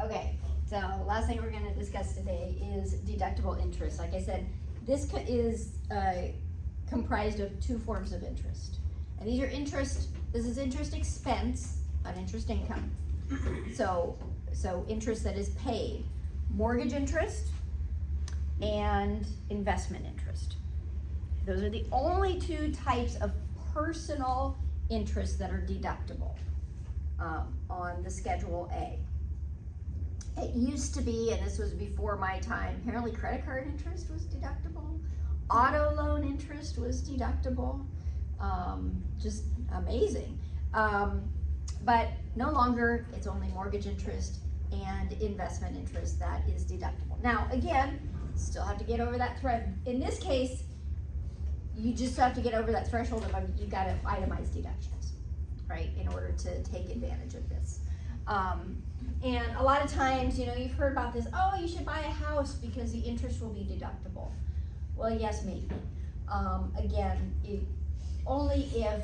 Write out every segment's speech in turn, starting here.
Okay, so last thing we're gonna discuss today is deductible interest. Like I said, this is comprised of two forms of interest. And these are this is interest expense on interest income. So interest that is paid, mortgage interest and investment interest. Those are the only two types of personal interest that are deductible on the Schedule A. It used to be, and this was before my time, apparently credit card interest was deductible, auto loan interest was deductible, just amazing. But no longer, it's only mortgage interest and investment interest that is deductible. Now, again, still have to get over that thread. In this case, you just have to get over that threshold of you got to itemize deductions, right, in order to take advantage of this. And a lot of times, you've heard about this, oh, you should buy a house because the interest will be deductible. Well, yes, maybe. Again, only if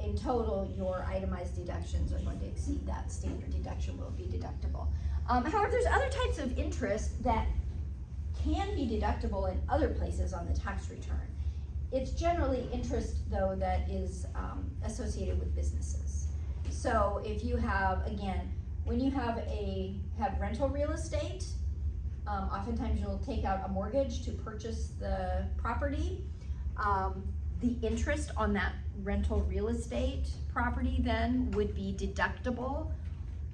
in total your itemized deductions are going to exceed that standard deduction will be deductible. However, there's other types of interest that can be deductible in other places on the tax return. It's generally interest, though, that is associated with businesses. So if you have, again, when you have rental real estate, oftentimes you'll take out a mortgage to purchase the property. The interest on that rental real estate property then would be deductible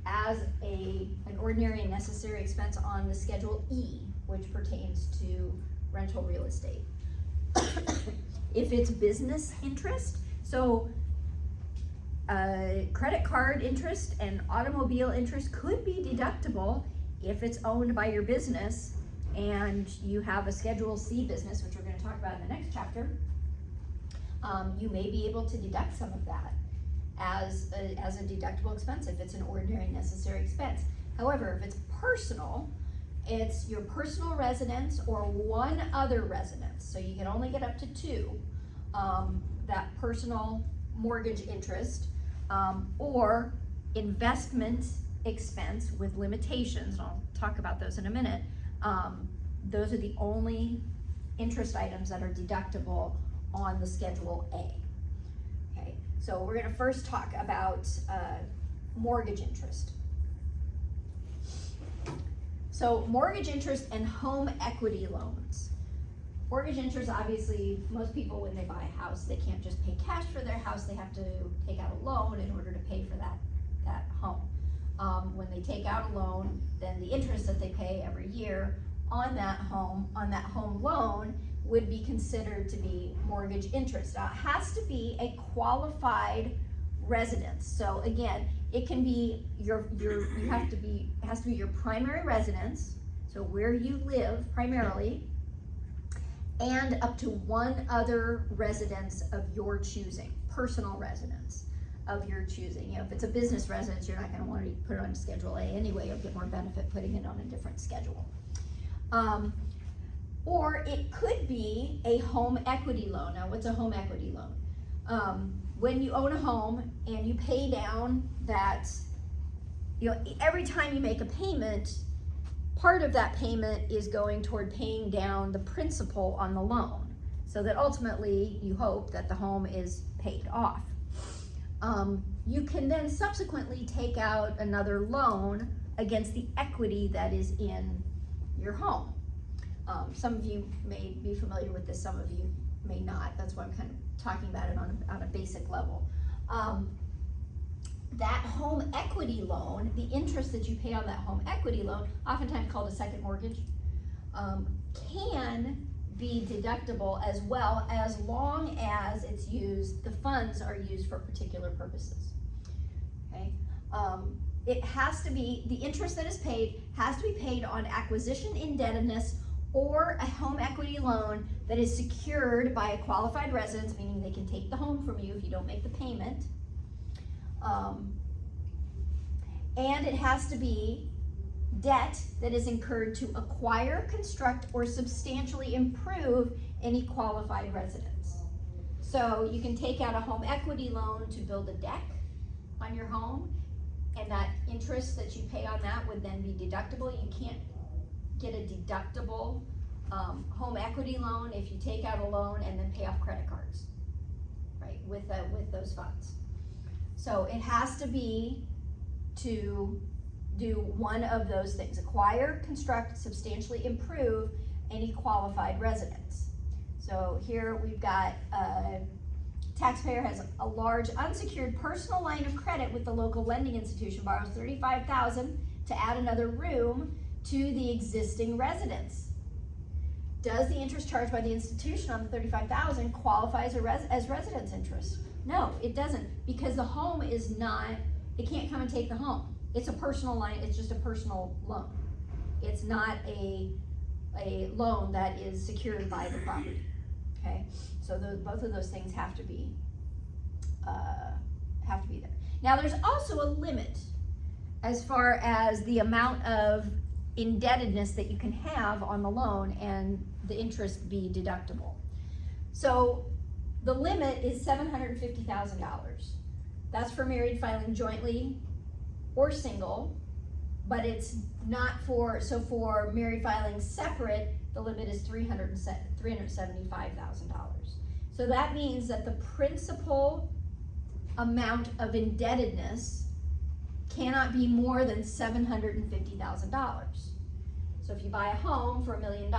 as an ordinary and necessary expense on the Schedule E, which pertains to rental real estate. If it's business interest, so credit card interest and automobile interest could be deductible if it's owned by your business and you have a Schedule C business, which we're going to talk about in the next chapter. You may be able to deduct some of that as a deductible expense if it's an ordinary necessary expense. However, if it's personal, it's your personal residence or one other residence, so you can only get up to two, that personal mortgage interest, or investment expense with limitations, and I'll talk about those in a minute. Those are the only interest items that are deductible on the Schedule A. Okay, so we're going to first talk about mortgage interest. So mortgage interest and home equity loans. Mortgage interest, obviously, most people when they buy a house, they can't just pay cash for their house, they have to take out a loan in order to pay for that home. When they take out a loan, then the interest that they pay every year on that home loan would be considered to be mortgage interest. Now, it has to be a qualified residence. So again, it can be it has to be your primary residence, so where you live primarily, and up to one other residence of your choosing, personal residence of your choosing. If it's a business residence, you're not going to want to put it on Schedule A anyway. You'll get more benefit putting it on a different schedule. Or it could be a home equity loan. Now, what's a home equity loan? When you own a home and you pay down that, every time you make a payment, part of that payment is going toward paying down the principal on the loan, so that ultimately you hope that the home is paid off. You can then subsequently take out another loan against the equity that is in your home. Some of you may be familiar with this, some of you may not. That's why I'm kind of talking about it on a basic level. That home equity loan, the interest that you pay on that home equity loan, oftentimes called a second mortgage, can be deductible as well, as long as the funds are used for particular purposes. Okay, it has to be, the interest that is paid has to be paid on acquisition indebtedness or a home equity loan that is secured by a qualified residence, meaning they can take the home from you if you don't make the payment. And it has to be debt that is incurred to acquire, construct, or substantially improve any qualified residence. So you can take out a home equity loan to build a deck on your home. and that interest that you pay on that would then be deductible. You can't get a deductible home equity loan if you take out a loan and then pay off credit cards, right, with those funds. So it has to be to do one of those things: acquire, construct, substantially improve any qualified residence. So here we've got taxpayer has a large unsecured personal line of credit with the local lending institution, borrows $35,000 to add another room to the existing residence. Does the interest charged by the institution on the $35,000 qualify as residence interest? No, it doesn't, because the home is not, it can't come and take the home. It's a personal line, it's just a personal loan. It's not a loan that is secured by the property, okay? So both of those things have to be there. Now there's also a limit as far as the amount of indebtedness that you can have on the loan and the interest be deductible. So the limit is $750,000. That's for married filing jointly or single, but it's not for, so for married filing separate, the limit is $375,000. So that means that the principal amount of indebtedness cannot be more than $750,000. So if you buy a home for $1 million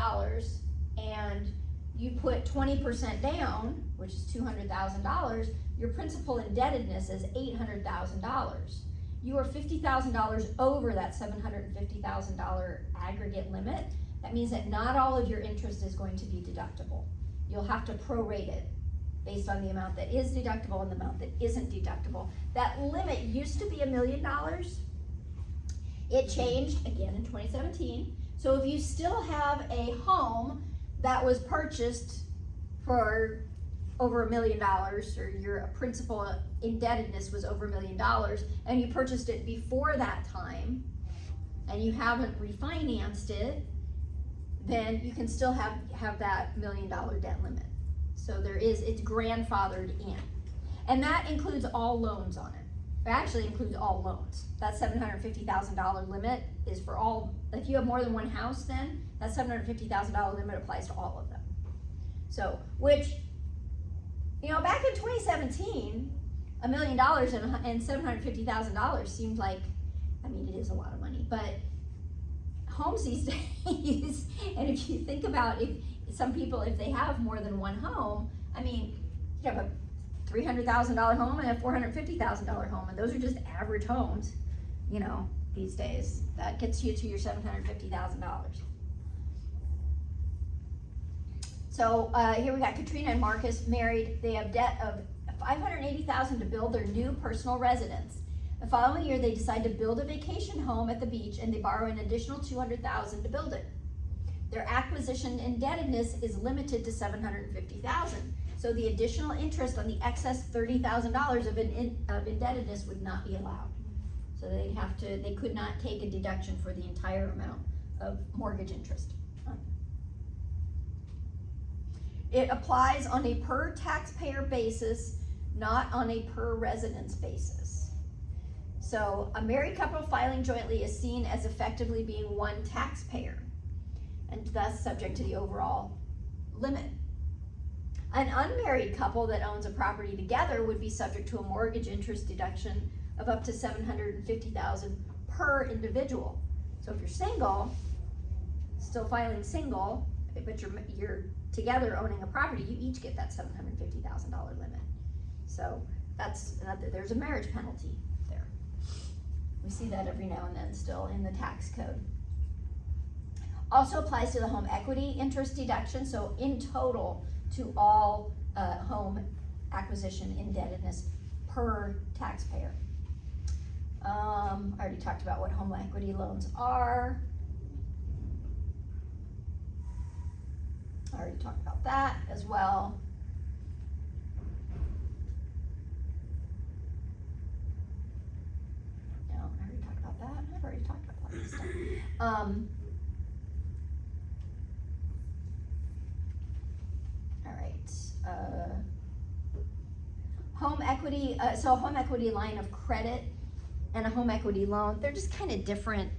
and you put 20% down, which is $200,000, your principal indebtedness is $800,000. You are $50,000 over that $750,000 aggregate limit. That means that not all of your interest is going to be deductible. You'll have to prorate it based on the amount that is deductible and the amount that isn't deductible. That limit used to be $1 million. It changed again in 2017. So if you still have a home that was purchased for over $1 million, or your principal indebtedness was over $1 million, and you purchased it before that time, and you haven't refinanced it, then you can still have that $1 million debt limit. So it's grandfathered in. And that includes all loans on it. It actually includes all loans. That $750,000 limit is for all, if you have more than one house, then that $750,000 limit applies to all of them. So, which, you know, back in 2017, $1 million and $750,000 seemed like, I mean, it is a lot of money, but homes these days, and if you think about if some people, if they have more than one home, I mean, you have a $300,000 home and a $450,000 home, and those are just average homes, you know, these days. That gets you to your $750,000. So here we got Katrina and Marcus married. They have debt of $580,000 to build their new personal residence. The following year, they decide to build a vacation home at the beach, and they borrow an additional $200,000 to build it. Their acquisition indebtedness is limited to $750,000. So the additional interest on the excess $30,000 of indebtedness would not be allowed. So they could not take a deduction for the entire amount of mortgage interest. It applies on a per taxpayer basis, not on a per residence basis. So a married couple filing jointly is seen as effectively being one taxpayer, and thus subject to the overall limit. An unmarried couple that owns a property together would be subject to a mortgage interest deduction of up to $750,000 per individual. So if you're single, still filing single, but you're together owning a property, you each get that $750,000 limit. So there's a marriage penalty there. We see that every now and then still in the tax code. Also applies to the home equity interest deduction. So in total, to all home acquisition indebtedness per taxpayer. I already talked about what home equity loans are. I already talked about that as well. No, I already talked about that. I've already talked about that stuff. Home equity, so home equity line of credit and a home equity loan, they're just kind of different.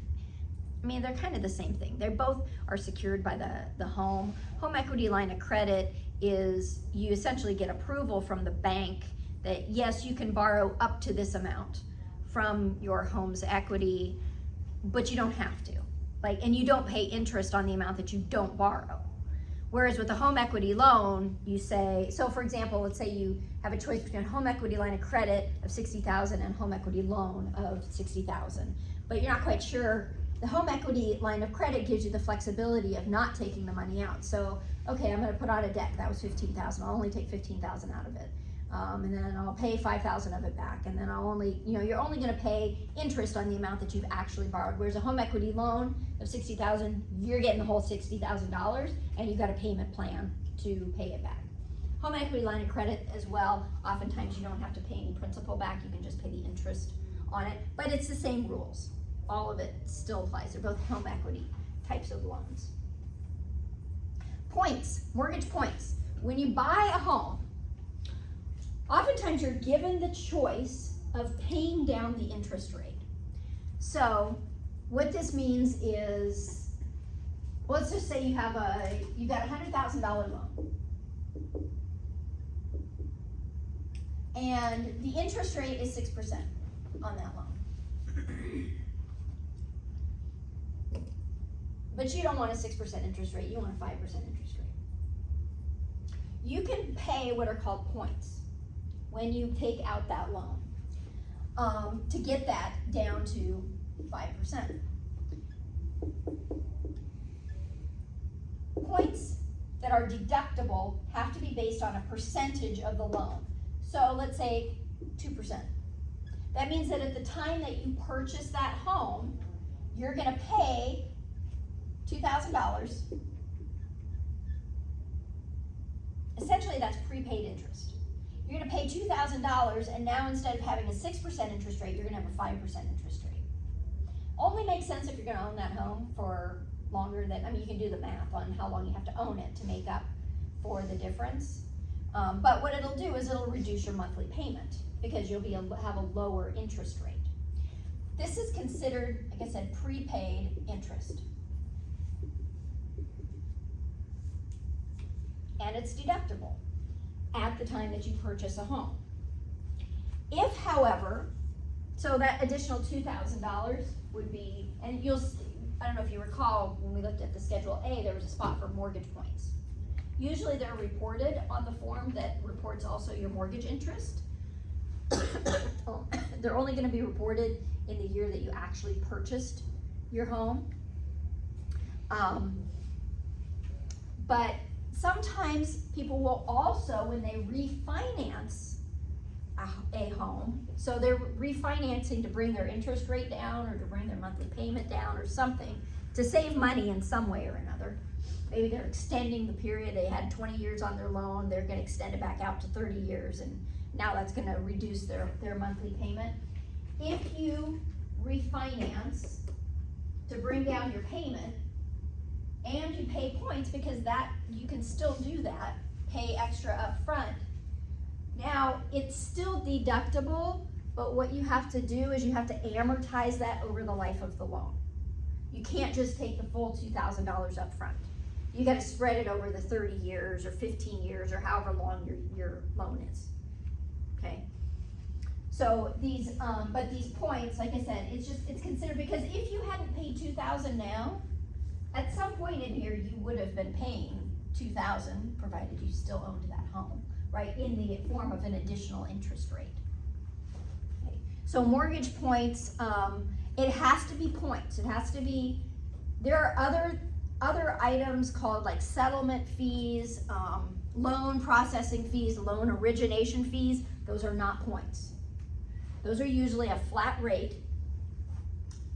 I mean, they're kind of the same thing. They both are secured by the home. Home equity line of credit is you essentially get approval from the bank that yes, you can borrow up to this amount from your home's equity, but you don't have to. Like, and you don't pay interest on the amount that you don't borrow. Whereas with a home equity loan, you say, so for example, let's say you have a choice between a home equity line of credit of $60,000 and home equity loan of $60,000, but you're not quite sure. The home equity line of credit gives you the flexibility of not taking the money out. So, okay, I'm gonna put on a deck, that was $15,000, I'll only take $15,000 out of it. And then I'll pay $5,000 of it back, and then I'll only, you're only gonna pay interest on the amount that you've actually borrowed. Whereas a home equity loan of $60,000, you're getting the whole $60,000, and you've got a payment plan to pay it back. Home equity line of credit as well, oftentimes you don't have to pay any principal back, you can just pay the interest on it, but it's the same rules. All of it still applies. They're both home equity types of loans. Points, mortgage points. When you buy a home, oftentimes you're given the choice of paying down the interest rate. So what this means is, let's just say you got a $100,000 loan. And the interest rate is 6% on that loan. But you don't want a 6% interest rate, you want a 5% interest rate. You can pay what are called points when you take out that loan to get that down to 5%. Points that are deductible have to be based on a percentage of the loan. So let's say 2%. That means that at the time that you purchase that home, you're gonna pay $2,000. Essentially, that's prepaid interest. You're gonna pay $2,000, and now instead of having a 6% interest rate, you're gonna have a 5% interest rate. Only makes sense if you're gonna own that home for longer than, you can do the math on how long you have to own it to make up for the difference. But what it'll do is it'll reduce your monthly payment because you'll have a lower interest rate. This is considered, like I said, prepaid interest. And it's deductible at the time that you purchase a home. If, however, so that additional $2,000 would be, and I don't know if you recall, when we looked at the Schedule A, there was a spot for mortgage points. Usually they're reported on the form that reports also your mortgage interest. They're only gonna be reported in the year that you actually purchased your home. But sometimes people will also, when they refinance a home, so they're refinancing to bring their interest rate down or to bring their monthly payment down or something, to save money in some way or another. Maybe they're extending the period, they had 20 years on their loan, they're gonna extend it back out to 30 years, and now that's gonna reduce their monthly payment. If you refinance to bring down your payment, and you pay points, because that you can still do that, pay extra up front. Now, it's still deductible, but what you have to do is you have to amortize that over the life of the loan. You can't just take the full $2,000 up front. You gotta spread it over the 30 years or 15 years or however long your loan is, okay? So these, but these points, like I said, it's considered, because if you hadn't paid $2,000 now, at some point in here, you would have been paying $2,000, provided you still owned that home, right, in the form of an additional interest rate. Okay. So mortgage points, it has to be points. It has to be, there are other items called like settlement fees, loan processing fees, loan origination fees. Those are not points. Those are usually a flat rate.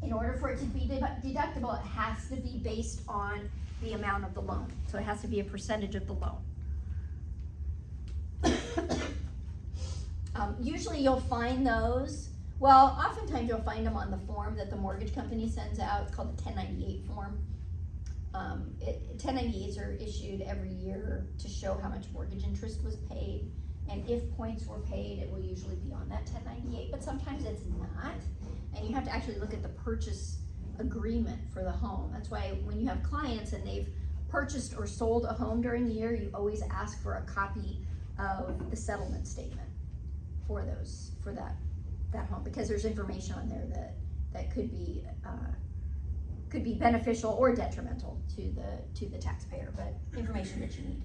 In order for it to be deductible, it has to be based on the amount of the loan. So it has to be a percentage of the loan. Usually you'll find those, well, oftentimes you'll find them on the form that the mortgage company sends out. It's called the 1098 form. 1098s are issued every year to show how much mortgage interest was paid. And if points were paid, it will usually be on that 1098, but sometimes it's not. And you have to actually look at the purchase agreement for the home. That's why when you have clients and they've purchased or sold a home during the year, you always ask for a copy of the settlement statement for that home, because there's information on there that could be beneficial or detrimental to the taxpayer, but information that you need.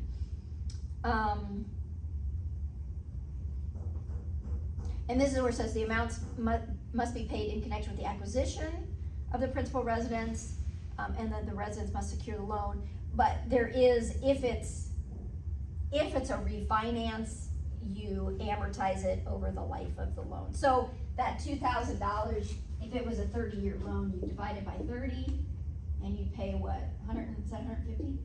And this is where it says the amounts must be paid in connection with the acquisition of the principal residence, and then the residents must secure the loan. But there is, if it's a refinance, you amortize it over the life of the loan. So that $2,000, if it was a 30-year loan, you divide it by 30, and you pay what, $150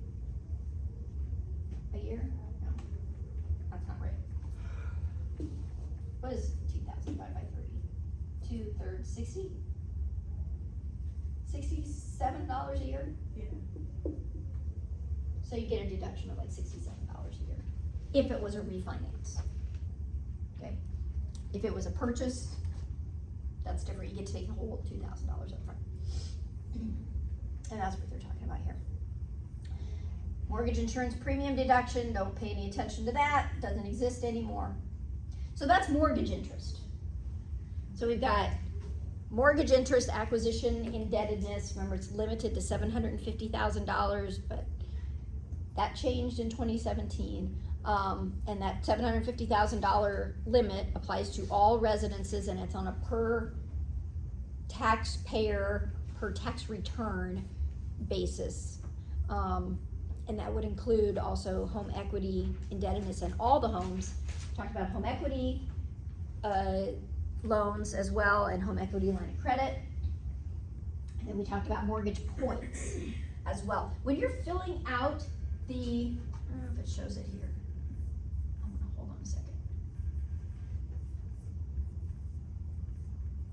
a year? No, that's not right. What is 2,000 divided by 30? 2/3, 60? $67 a year? Yeah. So you get a deduction of like $67 a year, if it was a refinance. Okay, if it was a purchase, that's different. You get to take the whole $2,000 up front. And that's what they're talking about here. Mortgage insurance premium deduction, don't pay any attention to that, doesn't exist anymore. So that's mortgage interest. So we've got mortgage interest, acquisition indebtedness. Remember, it's limited to $750,000, but that changed in 2017. And that $750,000 limit applies to all residences, and it's on a per taxpayer, per tax return basis. And that would include also home equity indebtedness in all the homes. We talked about home equity loans as well, and home equity line of credit. And then we talked about mortgage points as well. When you're filling out the, I don't know if it shows it here. I'm gonna hold on a second.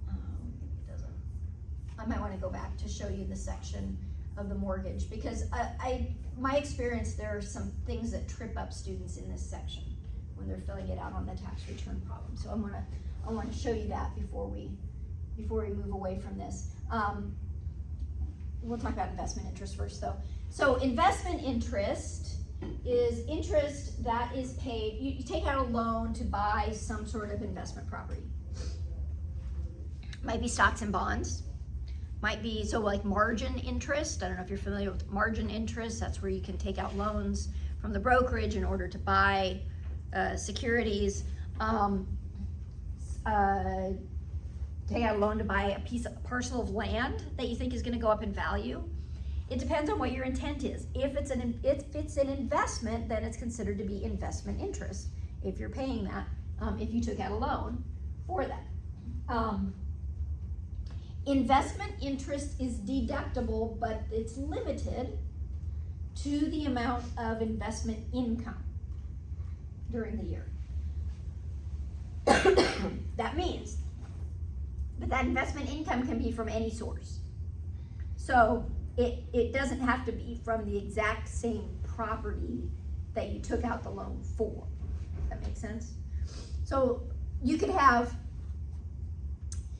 Maybe it doesn't. I might want to go back to show you the section of the mortgage, because my experience, there are some things that trip up students in this section when they're filling it out on the tax return problem. So I want to show you that before we move away from this. We'll talk about investment interest first though. So investment interest is interest that is paid, you take out a loan to buy some sort of investment property. Might be stocks and bonds. Might be, so like margin interest. I don't know if you're familiar with margin interest. That's where you can take out loans from the brokerage in order to buy securities. Take out a loan to buy a parcel of land that you think is going to go up in value. It depends on what your intent is. If it's an investment, then it's considered to be investment interest if you're paying that, if you took out a loan for that. Investment interest is deductible, but it's limited to the amount of investment income during the year. That means that investment income can be from any source. So it doesn't have to be from the exact same property that you took out the loan for. Does that make sense? So you could have,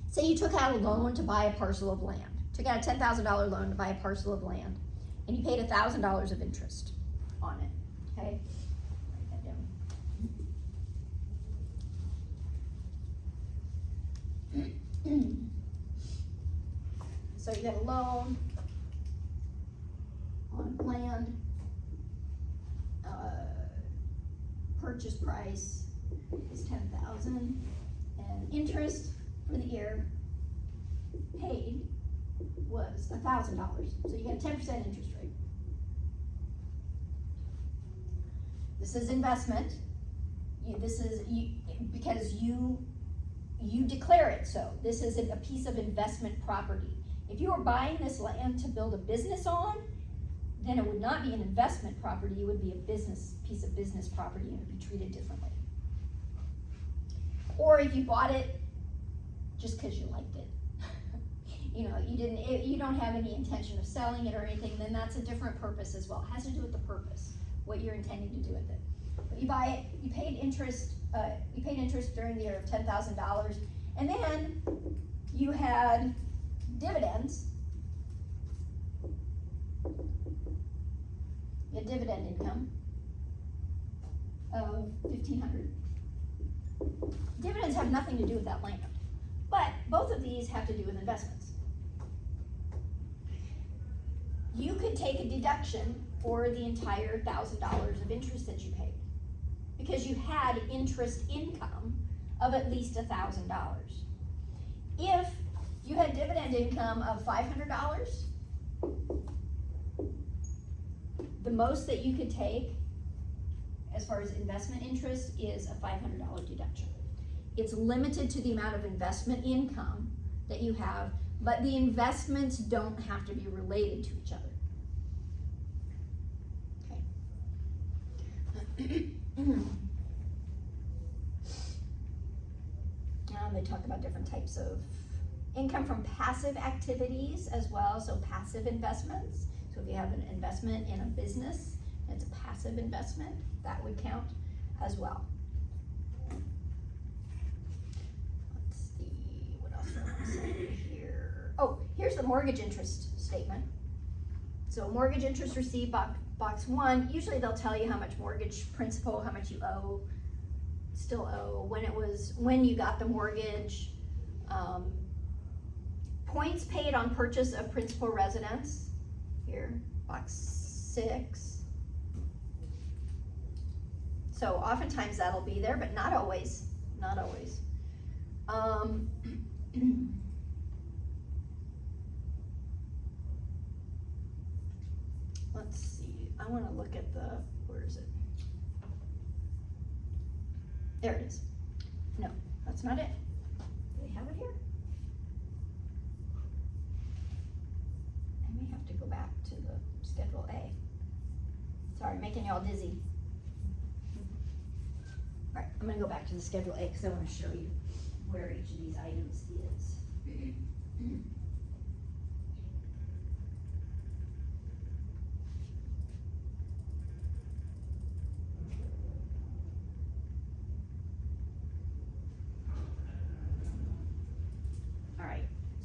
say you took out a loan to buy a parcel of land. Took out a $10,000 loan to buy a parcel of land, and you paid $1,000 of interest on it, okay? Write that down. So you got a loan on land, purchase price is $10,000, and interest for the year paid was $1,000. So you get a 10% interest rate. This is investment. Because you declare it so. This is a piece of investment property. If you were buying this land to build a business on, then it would not be an investment property, it would be a piece of business property, and it would be treated differently. Or if you bought it just because you liked it, you don't have any intention of selling it or anything, then that's a different purpose as well. It has to do with the purpose, what you're intending to do with it. But you buy it, you paid interest you paid interest during the year of $10,000, and then you had dividends. You had dividend income of $1,500. Dividends have nothing to do with that land, but both of these have to do with investments. You could take a deduction for the entire $1,000 of interest that you paid, because you had interest income of at least $1,000. If you had dividend income of $500, the most that you could take as far as investment interest is a $500 deduction. It's limited to the amount of investment income that you have, but the investments don't have to be related to each other. Okay. They talk about different types of income from passive activities as well, so passive investments. So if you have an investment in a business, it's a passive investment, that would count as well. Let's see, what else do I want to say here? Oh, here's the mortgage interest statement. So mortgage interest received, box 1, usually they'll tell you how much mortgage principal, how much you owe, still owe, when you got the mortgage, points paid on purchase of principal residence, here, box 6. So oftentimes that'll be there, but not always, not always. Let's see, I want to look at the, where is it? There it is. No, that's not it. Do they have it here? I may have to go back to the Schedule A. Sorry, making y'all dizzy. All right, I'm gonna go back to the Schedule A because I want to show you where each of these items is.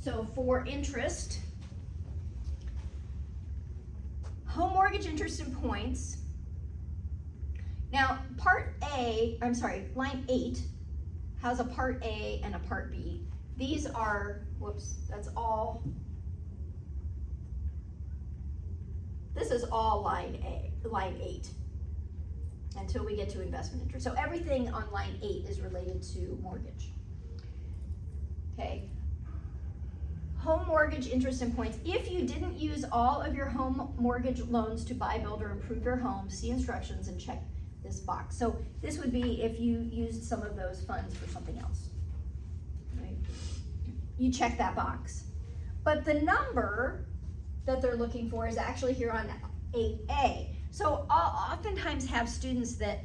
So for interest, home mortgage interest and points. Now, line 8 has a part A and a part B. These are, that's all, this is all line 8, until we get to investment interest. So everything on line 8 is related to mortgage. Okay. Home mortgage interest and points. If you didn't use all of your home mortgage loans to buy, build, or improve your home, see instructions and check this box. So this would be if you used some of those funds for something else. Right? You check that box. But the number that they're looking for is actually here on 8A. So I'll oftentimes have students that,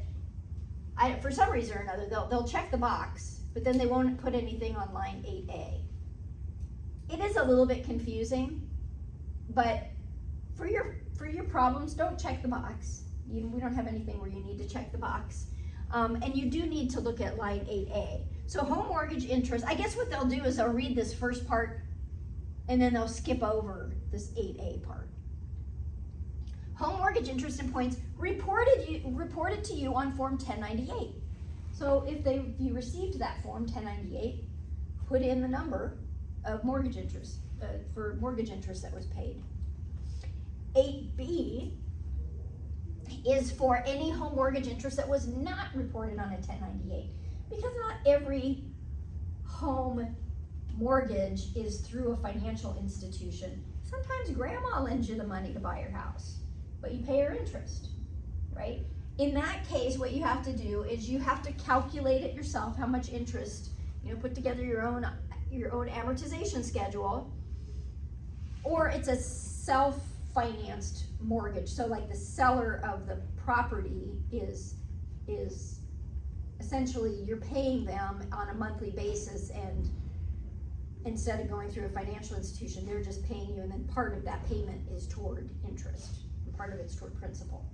for some reason or another, they'll check the box, but then they won't put anything on line 8A. It is a little bit confusing, but for your problems, don't check the box. We don't have anything where you need to check the box. And you do need to look at line 8A. So home mortgage interest, I guess what they'll do is they'll read this first part and then they'll skip over this 8A part. Home mortgage interest and points reported to you on Form 1098. So if you received that Form 1098, put in the number of mortgage interest, for mortgage interest that was paid. 8B is for any home mortgage interest that was not reported on a 1098, because not every home mortgage is through a financial institution. Sometimes grandma lends you the money to buy your house, but you pay her interest, right? In that case, what you have to do is you have to calculate it yourself, how much interest, put together your own amortization schedule, or it's a self-financed mortgage. So like the seller of the property is essentially, you're paying them on a monthly basis, and instead of going through a financial institution, they're just paying you, and then part of that payment is toward interest, and part of it's toward principal.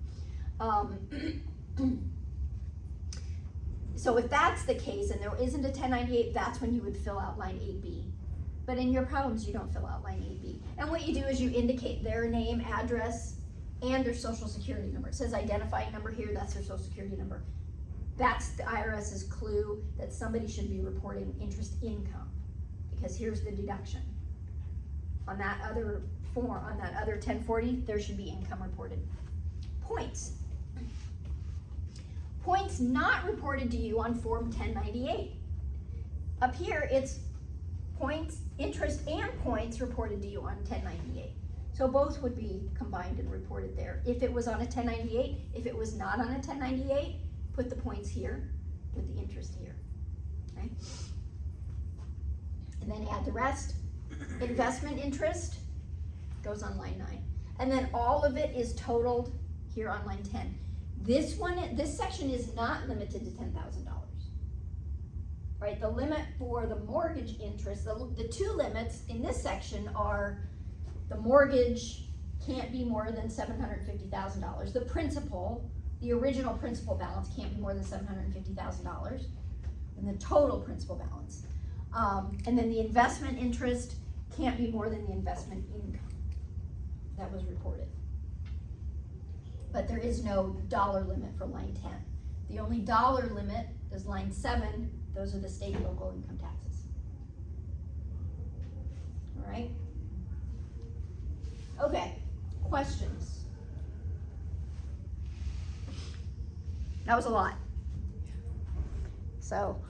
So if that's the case and there isn't a 1098, that's when you would fill out line 8B. But in your problems, you don't fill out line 8B. And what you do is you indicate their name, address, and their social security number. It says identifying number here, that's their social security number. That's the IRS's clue that somebody should be reporting interest income, because here's the deduction. On that other form, on that other 1040, there should be income reported. Points. Points not reported to you on Form 1098. Up here, it's points, interest and points reported to you on 1098. So both would be combined and reported there. If it was on a 1098, if it was not on a 1098, put the points here, put the interest here, okay? And then add the rest. Investment interest goes on line 9. And then all of it is totaled here on line 10. This section is not limited to $10,000, right? The limit for the mortgage interest, the two limits in this section are the mortgage can't be more than $750,000. The principal, the original principal balance can't be more than $750,000, and the total principal balance. And then the investment interest can't be more than the investment income that was reported. But there is no dollar limit for line 10. The only dollar limit is line 7. Those are the state and local income taxes. All right? Okay, questions? That was a lot. So,